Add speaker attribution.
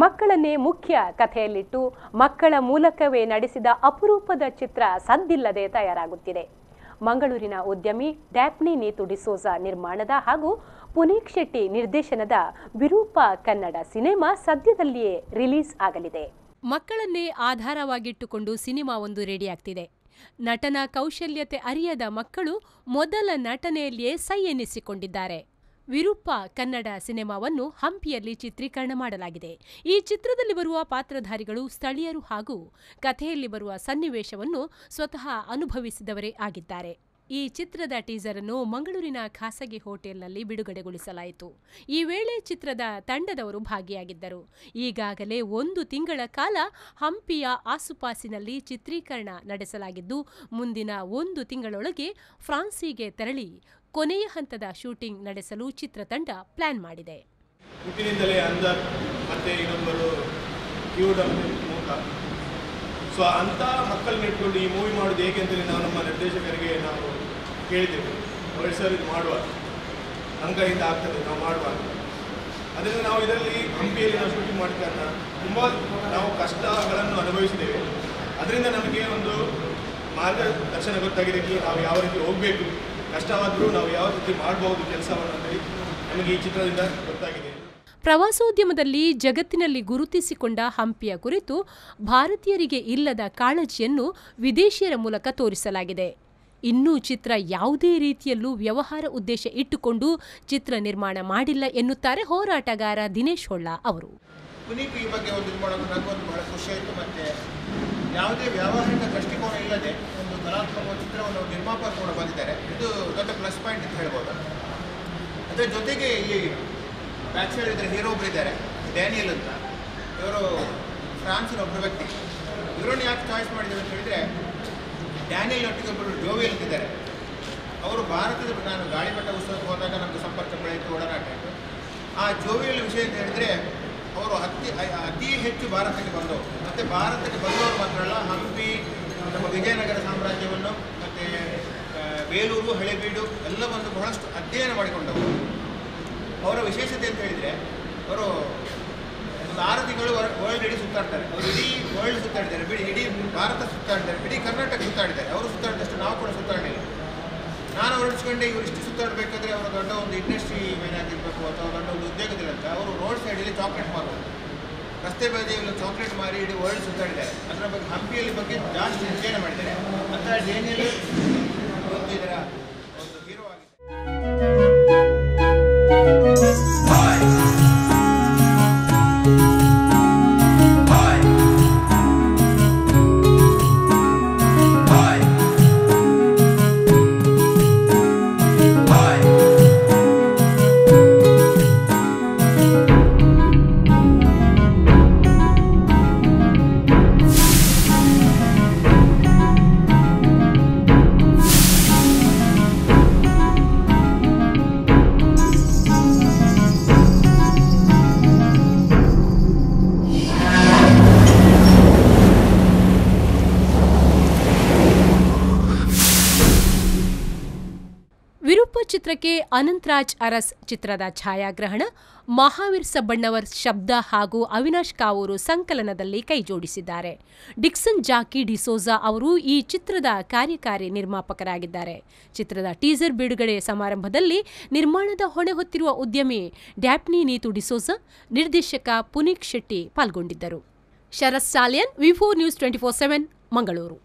Speaker 1: ಮಕ್ಕಳನ್ನೇ ಮುಖ್ಯ ಕಥೆಯಲ್ಲಿಟ್ಟು ಮಕ್ಕಳ ಮೂಲಕವೇ ನಡೆಸಿದ ಅಪರೂಪದ ಚಿತ್ರ ಸದ್ದಿಲ್ಲದೆ ತಯಾರಾಗುತ್ತಿದೆ. ಮಂಗಳೂರಿನ ಉದ್ಯಮಿ ಡ್ಯಾಪ್ನಿ ನೀತು ಡಿಸೋಜ ನಿರ್ಮಾಣದ ಹಾಗೂ ಪುನೀತ್ ಶೆಟ್ಟಿ ನಿರ್ದೇಶನದ ವಿರೂಪ ಕನ್ನಡ ಸಿನಿಮಾ ಸದ್ಯದಲ್ಲಿಯೇ ರಿಲೀಸ್ ಆಗಲಿದೆ. ಮಕ್ಕಳನ್ನೇ ಆಧಾರವಾಗಿಟ್ಟುಕೊಂಡು ಸಿನಿಮಾವೊಂದು ರೆಡಿಯಾಗ್ತಿದೆ. ನಟನ ಕೌಶಲ್ಯತೆ ಅರಿಯದ ಮಕ್ಕಳು ಮೊದಲ ನಟನೆಯಲ್ಲಿಯೇ ಸೈ ಎನ್ನಿಸಿಕೊಂಡಿದ್ದಾರೆ. ವಿರುಪ ಕನ್ನಡ ಸಿನಿಮಾವನ್ನು ಹಂಪಿಯಲ್ಲಿ ಚಿತ್ರೀಕರಣ ಮಾಡಲಾಗಿದೆ. ಈ ಚಿತ್ರದಲ್ಲಿ ಬರುವ ಪಾತ್ರಧಾರಿಗಳು ಸ್ಥಳೀಯರು ಹಾಗೂ ಕಥೆಯಲ್ಲಿ ಬರುವ ಸನ್ನಿವೇಶವನ್ನು ಸ್ವತಃ ಅನುಭವಿಸಿದವರೇ ಆಗಿದ್ದಾರೆ. ಈ ಚಿತ್ರದ ಟೀಸರ್ ಅನ್ನು ಮಂಗಳೂರಿನ ಖಾಸಗಿ ಹೋಟೆಲ್ನಲ್ಲಿ ಬಿಡುಗಡೆಗೊಳಿಸಲಾಯಿತು. ಈ ವೇಳೆ ಚಿತ್ರದ ತಂಡದವರು ಭಾಗಿಯಾಗಿದ್ದರು. ಈಗಾಗಲೇ 1 ತಿಂಗಳ ಕಾಲ ಹಂಪಿಯ ಆಸುಪಾಸಿನಲ್ಲಿ ಚಿತ್ರೀಕರಣ ನಡೆಸಲಾಗಿದ್ದು, ಮುಂದಿನ 1 ತಿಂಗಳೊಳಗೆ ಫ್ರಾನ್ಸಿಗೆ ತೆರಳಿ ಕೊನೆಯ ಹಂತದ ಶೂಟಿಂಗ್ ನಡೆಸಲು ಚಿತ್ರತಂಡ ಪ್ಲಾನ್ ಮಾಡಿದೆ.
Speaker 2: ಹುಟ್ಟಿನಿಂದಲೇ ಅಂಧ ಮತ್ತೆ ಇನ್ನೊಬ್ಬರು ಸೊ ಅಂಥ ಮಕ್ಕಳನ್ನ ಇಟ್ಕೊಂಡು ಈ ಮೂವಿ ಮಾಡೋದು ಹೇಗೆ ಅಂತೇಳಿ ನಾವು ನಮ್ಮ ನಿರ್ದೇಶಕರಿಗೆ ನಾವು ಕೇಳಿದ್ದೇವೆ. ಒಳ್ಳೆ ಸರ್ ಇದು ಮಾಡುವ ಅಂಗದಿಂದ ಆಗ್ತದೆ, ನಾವು ಮಾಡುವ. ಅದರಿಂದ ನಾವು ಇದರಲ್ಲಿ ಹಂಪಿಯಲ್ಲಿ ನಾವು ಶೂಟಿಂಗ್ ಮಾಡಿದ ಕಾರಣ ತುಂಬ ನಾವು ಕಷ್ಟಗಳನ್ನು ಅನುಭವಿಸಿದ್ದೇವೆ. ಅದರಿಂದ ನಮಗೆ ಒಂದು ಮಾರ್ಗದರ್ಶನ ಗೊತ್ತಾಗಿದೆ. ನಾವು ಯಾವ ರೀತಿ ಹೋಗಬೇಕು, ಕಷ್ಟವಾದರೂ ನಾವು ಯಾವ ರೀತಿ ಮಾಡಬಹುದು ಕೆಲಸವನ್ನು ಅಂತೇಳಿ ನಮಗೆ ಈ ಚಿತ್ರದಿಂದ ಗೊತ್ತಾಗಿದೆ.
Speaker 1: ಪ್ರವಾಸೋದ್ಯಮದಲ್ಲಿ ಜಗತ್ತಿನಲ್ಲಿ ಗುರುತಿಸಿಕೊಂಡ ಹಂಪಿಯ ಕುರಿತು ಭಾರತೀಯರಿಗೆ ಇಲ್ಲದ ಕಾಳಜಿಯನ್ನು ವಿದೇಶಿಯರ ಮೂಲಕ ತೋರಿಸಲಾಗಿದೆ. ಇನ್ನೂ ಚಿತ್ರ ಯಾವುದೇ ರೀತಿಯಲ್ಲೂ ವ್ಯವಹಾರ ಉದ್ದೇಶ ಇಟ್ಟುಕೊಂಡು ಚಿತ್ರ ನಿರ್ಮಾಣ ಮಾಡಿಲ್ಲ ಎನ್ನುತ್ತಾರೆ ಹೋರಾಟಗಾರ ದಿನೇಶ್ ಹೊಳ್ಳ ಅವರು.
Speaker 3: ಪುನೀತ್ ಈ ಬಗ್ಗೆ ಒಂದು ಮಾಡೋದು ನನಗೊಂದು ಬಹಳ ಖುಷಿ ಆಯಿತು. ಮತ್ತು ಯಾವುದೇ ವ್ಯಾವಹಾರಿಕ ದೃಷ್ಟಿಕೋನ ಇಲ್ಲದೆ ಒಂದು ಕಲಾತ್ಮಕ ಚಿತ್ರವನ್ನು ನಿರ್ಮಾಪಕರು ಕೂಡ ಬಂದಿದ್ದಾರೆ. ಇದು ದೊಡ್ಡ ಪ್ಲಸ್ ಪಾಯಿಂಟ್ ಅಂತ ಹೇಳ್ಬೋದು. ಅದರ ಜೊತೆಗೆ ಈ ಬ್ಯಾಕ್ ಸೈಡ್ ಇದ್ದಾರೆ ಹೀರೋ ಒಬ್ಬರಿದ್ದಾರೆ, ಡ್ಯಾನಿಯಲ್ ಅಂತ. ಇವರು ಫ್ರಾನ್ಸಿನ ಒಬ್ಬರು ವ್ಯಕ್ತಿ. ಇವರನ್ನು ಯಾಕೆ ಚಾಯ್ಸ್ ಮಾಡಿದ್ದಾರೆ ಅಂತ ಹೇಳಿದರೆ, ಡ್ಯಾನಿಯಲ್ ಒಟ್ಟಿಗೆ ಒಬ್ಬರು ಜೋವಿಯಲ್ ಅಂತಿದ್ದಾರೆ. ಅವರು ಭಾರತದ ನಾನು ಗಾಳಿಪಟ ಉತ್ಸವಕ್ಕೆ ಹೋದಾಗ ನಮಗೆ ಸಂಪರ್ಕ ಬೆಳೆಯಿತು, ಒಡನಾಟ ಆಯಿತು. ಆ ಜೋವಿಯಲ್ ವಿಷಯ ಅಂತ ಹೇಳಿದರೆ, ಅವರು ಅತಿ ಹೆಚ್ಚು ಭಾರತಕ್ಕೆ ಬಂದವರು. ಮತ್ತು ಭಾರತಕ್ಕೆ ಬಂದವರು ಮಾತ್ರ ಅಲ್ಲ, ಹಂಪಿ, ನಮ್ಮ ವಿಜಯನಗರ ಸಾಮ್ರಾಜ್ಯವನ್ನು ಮತ್ತು ಬೇಲೂರು, ಹಳೆಬೀಡು ಎಲ್ಲವನ್ನು ಬಹಳಷ್ಟು ಅಧ್ಯಯನ ಮಾಡಿಕೊಂಡವರು. ಅವರ ವಿಶೇಷತೆ ಅಂತ ಹೇಳಿದರೆ, ಅವರು ಒಂದು 6 ತಿಂಗಳು ವರ್ಲ್ಡ್ ಇಡೀ ಸುತ್ತಾಡ್ತಾರೆ. ಅವರು ಇಡೀ ವರ್ಲ್ಡ್ ಸುತ್ತಾಡಿದ್ದಾರೆ, ಇಡೀ ಭಾರತ ಸುತ್ತಾಡಿದ್ದಾರೆ, ಇಡೀ ಕರ್ನಾಟಕ ಸುತ್ತಾಡಿದ್ದಾರೆ. ಅವರು ಸುತ್ತಾಡಿದಷ್ಟು ನಾವು ಕೂಡ ಸುತ್ತಾಡಲಿಲ್ಲ. ನಾನು ಹೊರಡಿಸ್ಕೊಂಡೆ ಇವರು ಇಷ್ಟು ಸುತ್ತಾಡಬೇಕಾದ್ರೆ ಅವರ ದೊಡ್ಡ ಒಂದು ಇಂಡಸ್ಟ್ರಿ ಮೇನ್ ಆಗಿರಬೇಕು ಅಥವಾ ದೊಡ್ಡ ಒಂದು ಉದ್ಯೋಗದಿರಂತ ಅವರು ರೋಡ್ ಸೈಡಲ್ಲಿ ಚಾಕ್ಲೇಟ್ ಮಾರ್ಬೋದು, ರಸ್ತೆ ಬದಿಯಲ್ಲಿ ಚಾಕ್ಲೇಟ್ ಮಾರಿ ಇಡೀ ವರ್ಲ್ಡ್ ಸುತ್ತಾಡಿದ್ದಾರೆ. ಅದರ ಬಗ್ಗೆ ಹಂಪಿಯಲ್ಲಿ ಬಗ್ಗೆ ಜಾಸ್ತಿ ಅಧ್ಯಯನ ಮಾಡಿದ್ದಾರೆ. ಅಂತ ಡೇನಿಯಲ್ ಒಂದು ಇದರ ಒಂದು ಹೀರೋ ಆಗಿದೆ.
Speaker 1: ವಿರುಪ ಚಿತ್ರಕ್ಕೆ ಅನಂತರಾಜ್ ಅರಸ್ ಚಿತ್ರದ ಛಾಯಾಗ್ರಹಣ, ಮಹಾವೀರ್ ಸಬ್ಬಣ್ಣವರ್ ಶಬ್ದ ಹಾಗೂ ಅವಿನಾಶ್ ಕಾವೂರು ಸಂಕಲನದಲ್ಲಿ ಕೈಜೋಡಿಸಿದ್ದಾರೆ. ಡಿಕ್ಸನ್ ಜಾಕಿ ಡಿಸೋಜ ಅವರು ಈ ಚಿತ್ರದ ಕಾರ್ಯಕಾರಿ ನಿರ್ಮಾಪಕರಾಗಿದ್ದಾರೆ. ಚಿತ್ರದ ಟೀಸರ್ ಬಿಡುಗಡೆ ಸಮಾರಂಭದಲ್ಲಿ ನಿರ್ಮಾಣದ ಹೊಣೆ ಹೊತ್ತಿರುವ ಉದ್ಯಮಿ ಡ್ಯಾಪ್ನಿ ನೀತು ಡಿಸೋಜ, ನಿರ್ದೇಶಕ ಪುನೀತ್ ಶೆಟ್ಟಿ ಪಾಲ್ಗೊಂಡಿದ್ದರು. ಶರತ್ ಸಾಲಿಯನ್, ವಿ4 ನ್ಯೂಸ್ 24/7 ಮಂಗಳೂರು.